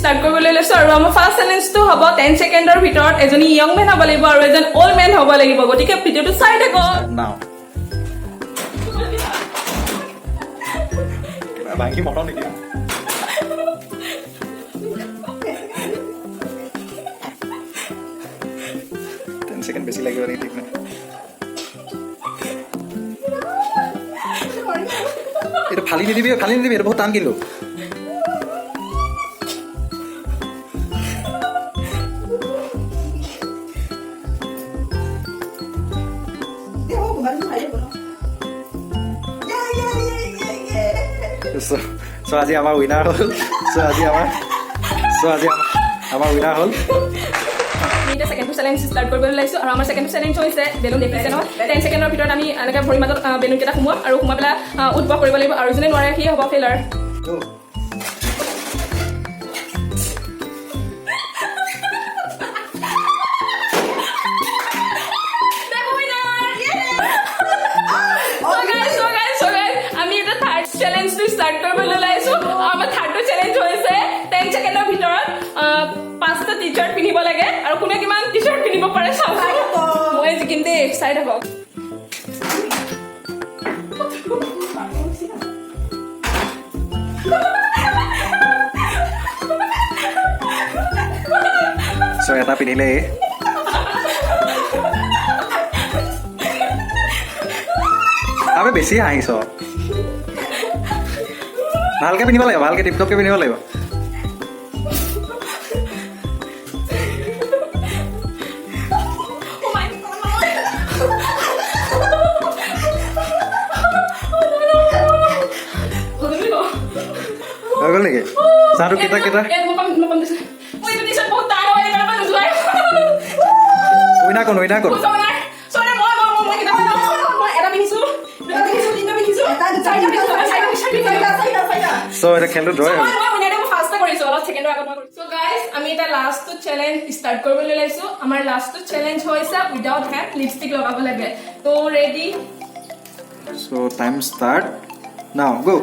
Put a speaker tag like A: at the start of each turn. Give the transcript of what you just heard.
A: start কৰিবলৈ লৈছো আৰু আমাৰ ফাৰ্ষ্ট চেলেঞ্জটো হ'ব 10 ছেকেণ্ডৰ ভিতৰত এজনী ইয়ং মেন হ'ব লাগিব আৰু এজন অল্ড মেন হ'ব লাগিব গতিকে ভিডিঅ'টো চাই থাকক
B: নাও বাকি মটন নেকি 10 সেকেন্ড বেশি লাগিব নেকি ঠিক না এটা ফালি নিদিবি এটা বহুত টান কিন্তু So আজি আমাৰ উইনাৰ হ'ল আজি আমাৰ উইনাৰ হ'ল
A: আমি এটা সেকেন্ড চেলেঞ্জ ষ্টাৰ্ট কৰিবলৈ লাইছো আৰু আমাৰ সেকেন্ড চেলেঞ্জ হৈছে বেলুন দেখিছে ন 10 ছেকেণ্ডৰ ভিতৰত আমি এনেকৈ ভৰি মাজত বেলুন কেইটা সোমোৱাম আৰু সোমাই পেলাই উৎপক কৰিব লাগিব আৰু যোনে নোৱাৰে সি হ'ব ফেইলাৰ চেলেঞ্জটো ষ্টাৰ্ট কৰিবলৈ লাইছো আমাৰ থাৰ্ডটো চেলেঞ্জ হৈছে 10 ছেকেণ্ডৰ ভিতৰত 5টা টি-চাৰ্ট পিন্ধিব লাগে আৰু কোনে কিমান টি-চাৰ্ট পিন্ধিব পাৰে চাওক মই জিকিম দেই চাই থাকক
B: সো এটা পিন্ধিলে আমি বেছি হাঁহিছ ভালকে পিন্ধিব লাগিব ভালকে টিপটপকে পিন্ধিব লাগিব হৈ গ'ল নেকি চাহটো কেইটা উইনা কোন So এটা খেলটো ড্ৰ হ'ল
A: So guys আমি এটা লাষ্ট চেলেঞ্জ ষ্টাৰ্ট কৰিবলৈ লৈছো আমাৰ লাষ্ট চেলেঞ্জ হৈছে উইদাউট হেড লিপষ্টিক লগাব লাগে তো ready
B: So time start now go